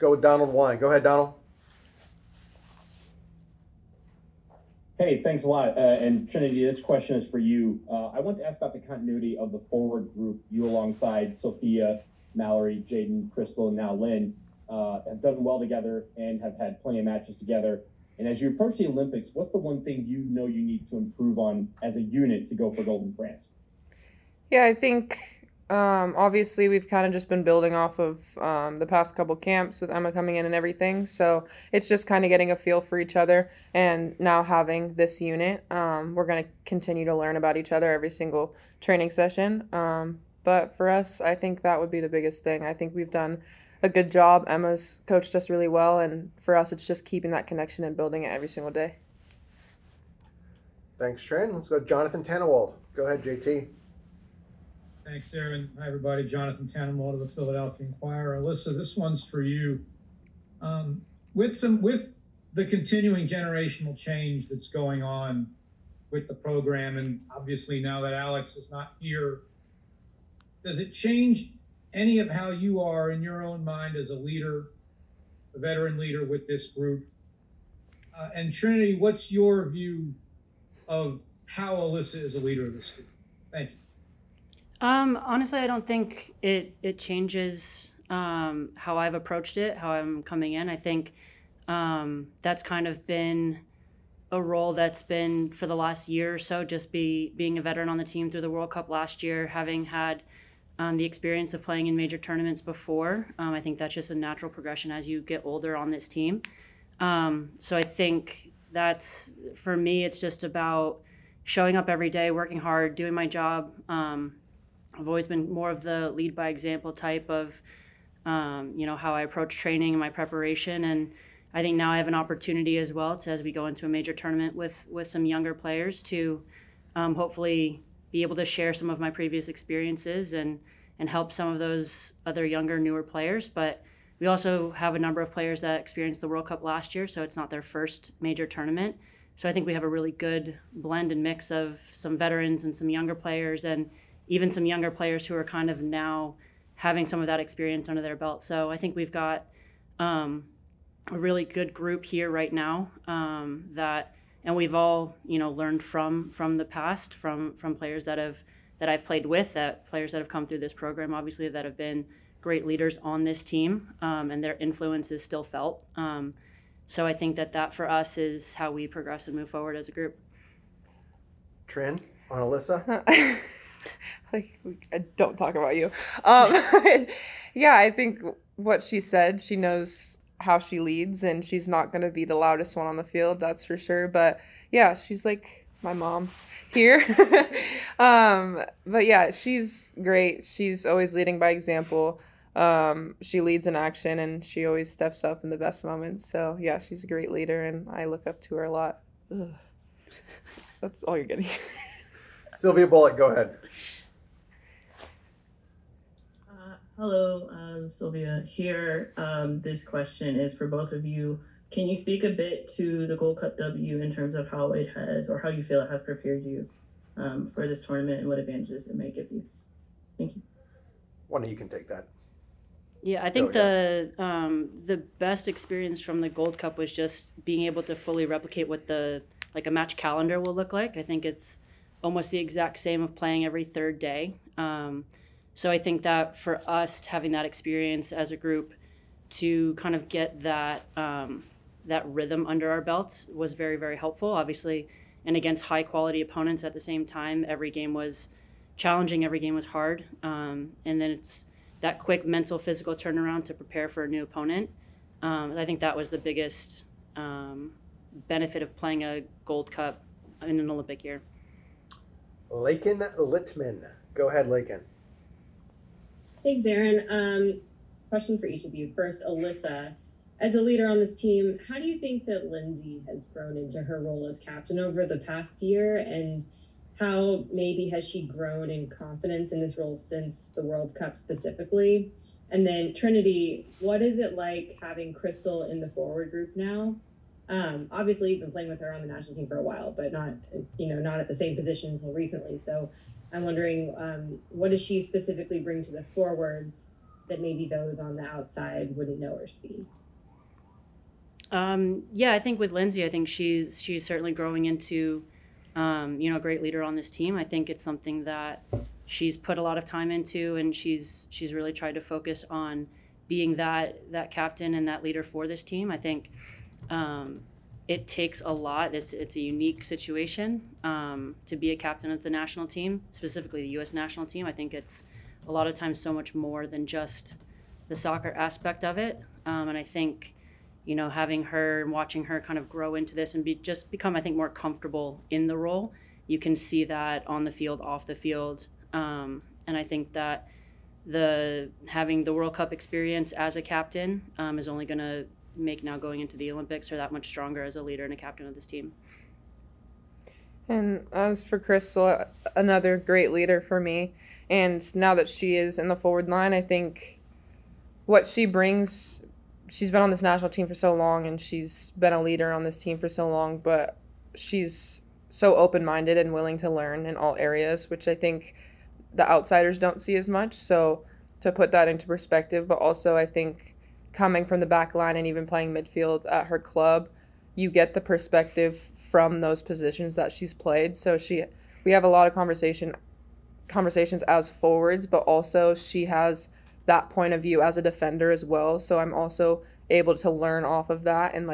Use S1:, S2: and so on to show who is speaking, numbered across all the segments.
S1: go with Donald Wine. Go ahead, Donald.
S2: Hey, thanks a lot. And Trinity, this question is for you. I want to ask about the continuity of the forward group. You alongside Sophia, Mallory, Jaden, Crystal, and now Lynn have done well together and have had plenty of matches together. And as you approach the Olympics, what's the one thing you know you need to improve on as a unit to go for gold in France?
S3: Yeah, I think obviously we've kind of just been building off of the past couple camps with Emma coming in and everything. So it's just kind of getting a feel for each other. And now having this unit, we're going to continue to learn about each other every single training session. But for us, I think that would be the biggest thing. I think we've done a good job. Emma's coached us really well. And for us, it's just keeping that connection and building it every single day.
S1: Thanks, Trin. Let's go Jonathan Tannewald. Go ahead, JT.
S4: Thanks, Aaron. Hi, everybody. Jonathan Tannenwald of the Philadelphia Inquirer. Alyssa, this one's for you. With the continuing generational change that's going on with the program, and obviously now that Alex is not here, does it change any of how you are in your own mind as a leader, a veteran leader with this group? And Trinity, what's your view of how Alyssa is a leader of this group? Thank you.
S5: Honestly, I don't think it changes how I've approached it, how I'm coming in. I think that's kind of been a role that's been for the last year or so, just being a veteran on the team through the World Cup last year, having had the experience of playing in major tournaments before. I think that's just a natural progression as you get older on this team. So I think that's, for me, it's just about showing up every day, working hard, doing my job. I've always been more of the lead by example type of, how I approach training and my preparation. And I think now I have an opportunity as well to, as we go into a major tournament with some younger players, to hopefully be able to share some of my previous experiences and help some of those other younger, newer players. But we also have a number of players that experienced the World Cup last year, so it's not their first major tournament. So I think we have a really good blend and mix of some veterans and some younger players, and even some younger players who are kind of now having some of that experience under their belt. So I think we've got a really good group here right now and we've all, learned from the past, from players that I've played with, players that have come through this program, obviously, that have been great leaders on this team, and their influence is still felt. So I think that for us is how we progress and move forward as a group.
S1: Trin, on Alyssa?
S3: I don't talk about you. Yeah, I think what she said, she knows how she leads, and she's not going to be the loudest one on the field, that's for sure. But yeah, she's like my mom here. But yeah, she's great. She's always leading by example. She leads in action, and she always steps up in the best moments. So yeah, she's a great leader, and I look up to her a lot. Ugh. That's all you're getting.
S1: Sylvia Bullock, go ahead.
S6: Hello, Sylvia here. This question is for both of you. Can you speak a bit to the Gold Cup W in terms of how it has, or how you feel it has prepared you for this tournament, and what advantages it may give you? Thank you.
S1: One of you can take that.
S5: Yeah, I think the best experience from the Gold Cup was just being able to fully replicate what a match calendar will look like. I think it's almost the exact same of playing every third day. So I think that for us, having that experience as a group to kind of get that rhythm under our belts was very, very helpful, obviously, and against high quality opponents at the same time. Every game was challenging, every game was hard. And then it's that quick mental, physical turnaround to prepare for a new opponent. I think that was the biggest benefit of playing a Gold Cup in an Olympic year.
S1: Lakin Littman. Go ahead, Lakin.
S7: Thanks, Aaron. Question for each of you. First, Alyssa, as a leader on this team, how do you think that Lindsay has grown into her role as captain over the past year, and how maybe has she grown in confidence in this role since the World Cup specifically? And then Trinity, what is it like having Crystal in the forward group now? Obviously, you've been playing with her on the national team for a while, but not at the same position until recently. So I'm wondering, what does she specifically bring to the forwards? that maybe those on the outside wouldn't know or see?
S5: Yeah, I think with Lindsay, I think she's certainly growing into, a great leader on this team. I think it's something that she's put a lot of time into, and she's really tried to focus on being that captain and that leader for this team. I think it takes a lot. It's a unique situation to be a captain of the national team, specifically the U.S. national team. I think it's a lot of times so much more than just the soccer aspect of it. And I think, having her and watching her kind of grow into this and become, I think, more comfortable in the role, you can see that on the field, off the field. And I think that having the World Cup experience as a captain is only going to make now going into the Olympics her that much stronger as a leader and a captain of this team.
S3: And as for Crystal, another great leader for me. And now that she is in the forward line, I think what she brings, she's been on this national team for so long and she's been a leader on this team for so long, but she's so open-minded and willing to learn in all areas, which I think the outsiders don't see as much. So to put that into perspective, but also I think coming from the back line and even playing midfield at her club, you get the perspective from those positions that she's played. So we have a lot of conversations as forwards, but also she has that point of view as a defender as well. So I'm also able to learn off of that and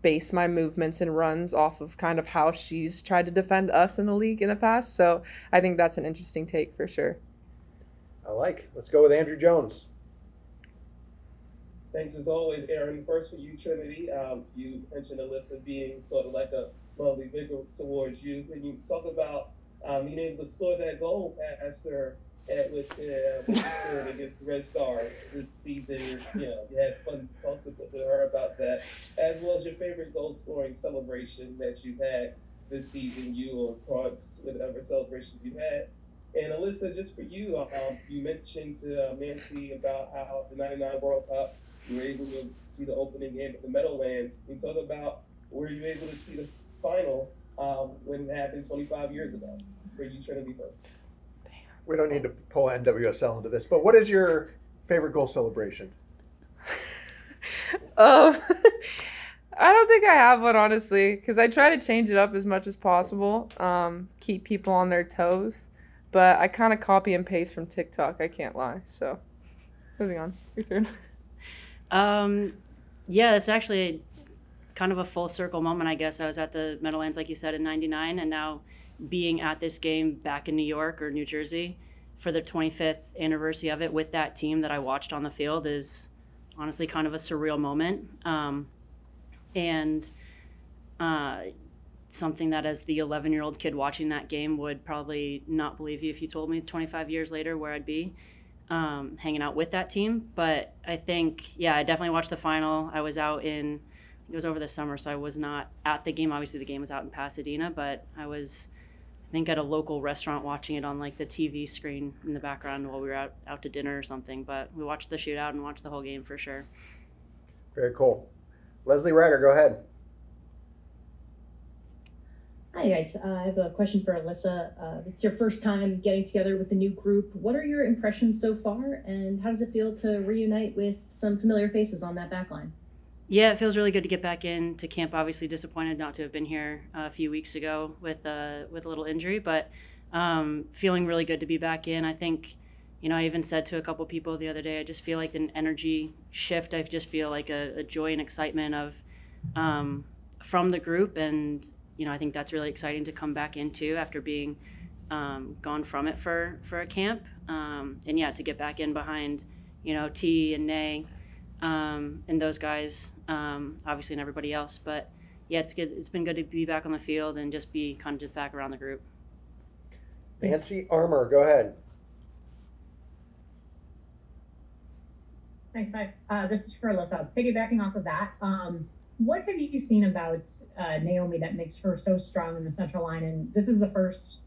S3: base my movements and runs off of kind of how she's tried to defend us in the league in the past. So I think that's an interesting take for sure.
S1: Let's go with Andrew Jones.
S8: Thanks as always, Aaron. First for you, Trinity. You mentioned Alyssa being sort of like a lovely figure towards you. Can you talk about being able to score that goal past her with against the Red Star this season? You had fun talks with her about that, as well as your favorite goal scoring celebration that you've had this season, you or Crocs, whatever celebration you had. And Alyssa, just for you, you mentioned to Nancy about how the '99 World Cup, you were able to see the opening game at the Meadowlands. Can you talk about were you able to see the final when it happened 25 years ago? For you, Trinity first.
S1: We don't need to pull NWSL into this, but what is your favorite goal celebration?
S3: I don't think I have one, honestly, because I try to change it up as much as possible, keep people on their toes, but I kind of copy and paste from TikTok, I can't lie. So moving on, your turn.
S5: Yeah, it's actually kind of a full circle moment, I guess. I was at the Meadowlands, like you said, in '99, and now being at this game back in New York or New Jersey for the 25th anniversary of it with that team that I watched on the field is honestly kind of a surreal moment. And something that as the 11-year-old kid watching that game would probably not believe you if you told me 25 years later where I'd be hanging out with that team. But I think, yeah, I definitely watched the final. I was out it was over the summer, so I was not at the game. Obviously the game was out in Pasadena, but I was, I think, at a local restaurant watching it on the TV screen in the background while we were out to dinner or something. But we watched the shootout and watched the whole game for sure.
S1: Very cool. Leslie Ryder, go ahead.
S9: Hi guys, I have a question for Alyssa. It's your first time getting together with the new group. What are your impressions so far, and how does it feel to reunite with some familiar faces on that back line?
S5: Yeah, it feels really good to get back into camp. Obviously disappointed not to have been here a few weeks ago with a little injury, but feeling really good to be back in. I think, I even said to a couple people the other day, I just feel like an energy shift. I just feel like a joy and excitement of from the group, and I think that's really exciting to come back into after being gone from it for a camp. And yeah, to get back in behind, T and Nay and those guys, obviously, and everybody else. But yeah, it's good. It's been good to be back on the field and just be kind of just back around the group.
S1: Nancy Armour, go ahead.
S10: Thanks. Hi. This is for Alyssa. Piggybacking off of that, what have you seen about Naomi that makes her so strong in the central line? And this is the first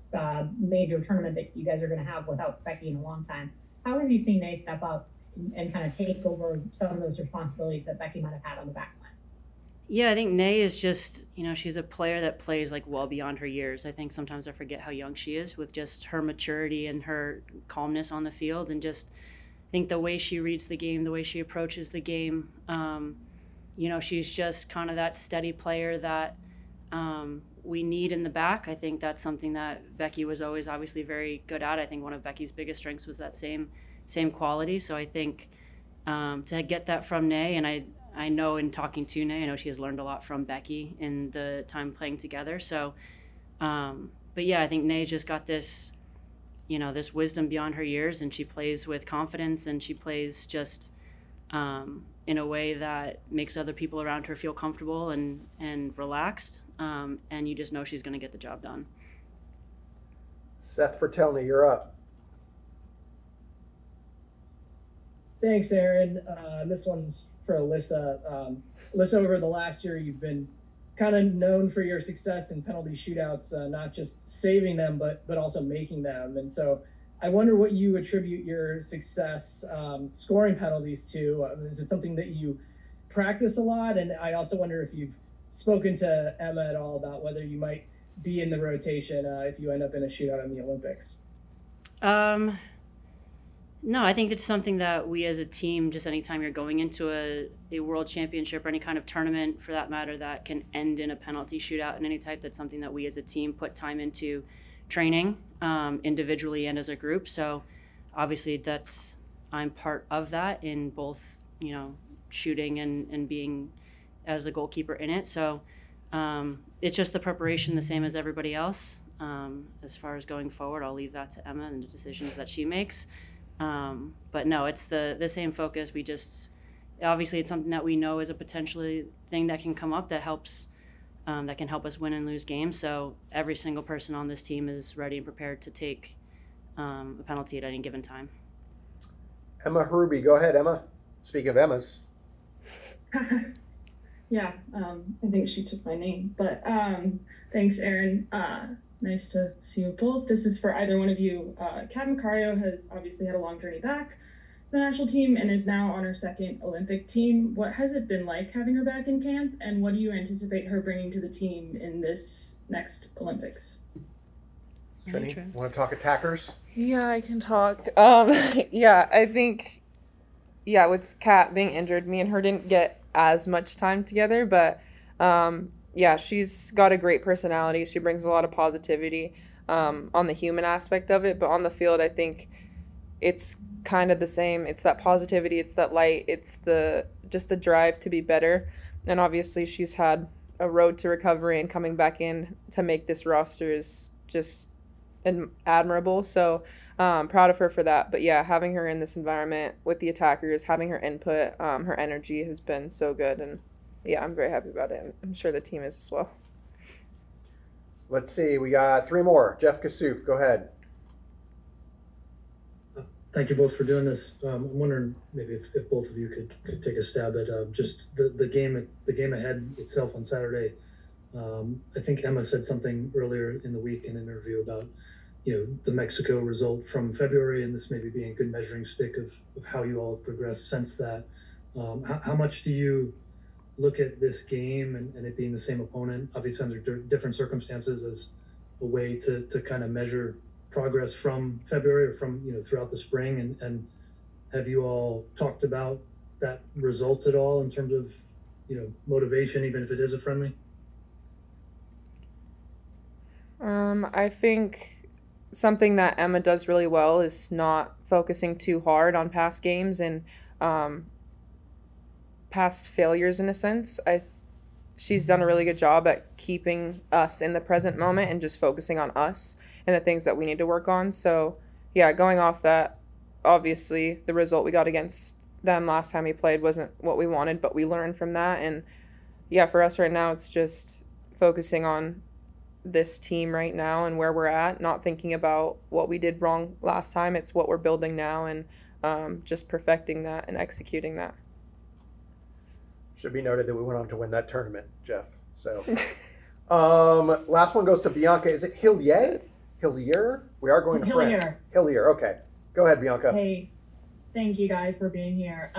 S10: major tournament that you guys are going to have without Becky in a long time. How have you seen Nay step up and kind of take over some of those responsibilities that Becky might have had on the back line?
S5: Yeah, I think Nay is just, she's a player that plays well beyond her years. I think sometimes I forget how young she is with just her maturity and her calmness on the field, and just I think the way she reads the game, the way she approaches the game, you know, she's just kind of that steady player that we need in the back. I think that's something that Becky was always obviously very good at. I think one of Becky's biggest strengths was that same quality. So I think to get that from Nae, and I know in talking to Nae, I know she has learned a lot from Becky in the time playing together. So, but yeah, I think Nae's just got this, you know, this wisdom beyond her years, and she plays with confidence, and she plays just in a way that makes other people around her feel comfortable and relaxed. And you just know she's going to get the job done.
S1: Seth Fratelli, you're up.
S11: Thanks, Aaron. This one's for Alyssa. Alyssa, over the last year, you've been kind of known for your success in penalty shootouts, not just saving them, but also making them. And so I wonder what you attribute your success scoring penalties to. Is it something that you practice a lot? And I also wonder if you've spoken to Emma at all about whether you might be in the rotation if you end up in a shootout in the Olympics.
S5: No, I think it's something that we as a team, just anytime you're going into a world championship or any kind of tournament for that matter that can end in a penalty shootout in any type, that's something that we as a team put time into training individually and as a group. So obviously I'm part of that in both, you know, shooting and being as a goalkeeper in it. So it's just the preparation the same as everybody else. As far as going forward, I'll leave that to Emma and the decisions that she makes. But no, it's the same focus. We just, obviously it's something that we know is a potentially thing that can come up that helps, that can help us win and lose games. So every single person on this team is ready and prepared to take a penalty at any given time.
S1: Emma Ruby, go ahead, Emma. Speaking of Emmas.
S12: Yeah, I think she took my name, but thanks, Aaron. Nice to see you both. This is for either one of you. Kat Macario has obviously had a long journey back to the national team and is now on her second Olympic team. What has it been like having her back in camp, and what do you anticipate her bringing to the team in this next Olympics?
S1: Trini, want to talk attackers?
S3: Yeah, I can talk. Yeah, I think, yeah, with Kat being injured, me and her didn't get as much time together, but yeah, she's got a great personality. She brings a lot of positivity on the human aspect of it, but on the field, I think it's kind of the same. It's that positivity, it's that light, it's just the drive to be better. And obviously, she's had a road to recovery, and coming back in to make this roster is just admirable. So proud of her for that. But yeah, having her in this environment with the attackers, having her input, her energy has been so good, and yeah, I'm very happy about it. I'm sure the team is as well.
S1: Let's see, we got three more. Jeff Kassouf, go ahead.
S13: Thank you both for doing this. I'm wondering maybe if both of you could take a stab at just the game ahead itself on Saturday. I think Emma said something earlier in the week in an interview about, you know, the Mexico result from February, and this maybe being a good measuring stick of how you all have progressed since that. How much do you look at this game and it being the same opponent, obviously under different circumstances, as a way to kind of measure progress from February or from, you know, throughout the spring? And have you all talked about that result at all in terms of, you know, motivation, even if it is a friendly?
S3: I think something that Emma does really well is not focusing too hard on past games and past failures in a sense. She's done a really good job at keeping us in the present moment and just focusing on us and the things that we need to work on. So yeah, going off that, obviously the result we got against them last time we played wasn't what we wanted, but we learned from that. And yeah, for us right now, it's just focusing on this team right now and where we're at, not thinking about what we did wrong last time. It's what we're building now, and just perfecting that and executing that.
S1: Should be noted that we went on to win that tournament, Jeff. So, last one goes to Bianca. Is it Hillier? Hillier? We are going to
S14: Hillier.
S1: France. Hillier. Okay. Go ahead, Bianca.
S14: Hey, thank you guys for being here.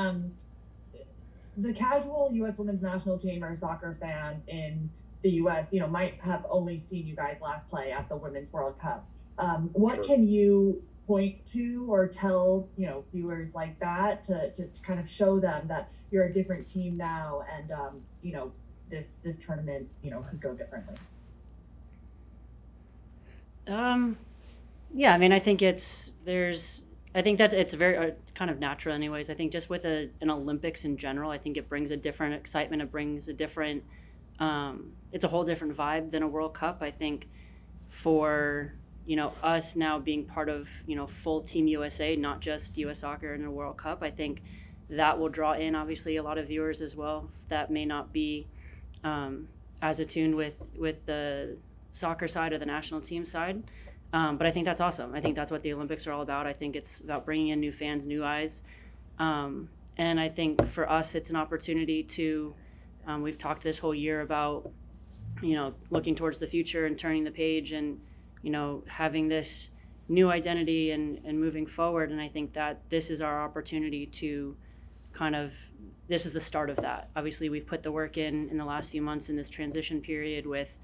S14: The casual U.S. women's national team or soccer fan in the U.S., might have only seen you guys last play at the Women's World Cup. What can you point to or tell, viewers like that to kind of show them that you're a different team now and, this tournament, could go differently?
S5: Yeah, I mean, I think it's very kind of natural anyways. I think just with an Olympics in general, I think it brings a different excitement. It brings a different, it's a whole different vibe than a World Cup. I think for, us now being part of, full Team USA, not just US Soccer in a World Cup, I think that will draw in obviously a lot of viewers as well that may not be as attuned with the soccer side or the national team side. But I think that's awesome. I think that's what the Olympics are all about. I think it's about bringing in new fans, new eyes. And I think for us, it's an opportunity to, we've talked this whole year about, looking towards the future and turning the page and, having this new identity and moving forward. And I think that this is our opportunity to this is the start of that. Obviously, we've put the work in the last few months in this transition period with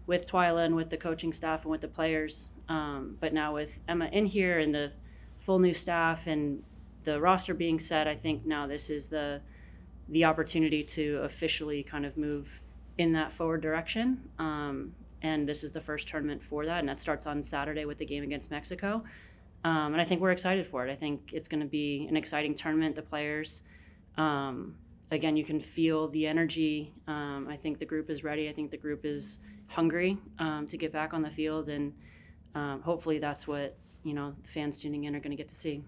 S5: Twyla and with the coaching staff and with the players. But now with Emma in here and the full new staff and the roster being set, I think now this is the opportunity to officially kind of move in that forward direction. And this is the first tournament for that. And that starts on Saturday with the game against Mexico. And I think we're excited for it. I think it's going to be an exciting tournament. The players, again, you can feel the energy. I think the group is ready. I think the group is hungry to get back on the field, and hopefully that's what the fans tuning in are going to get to see.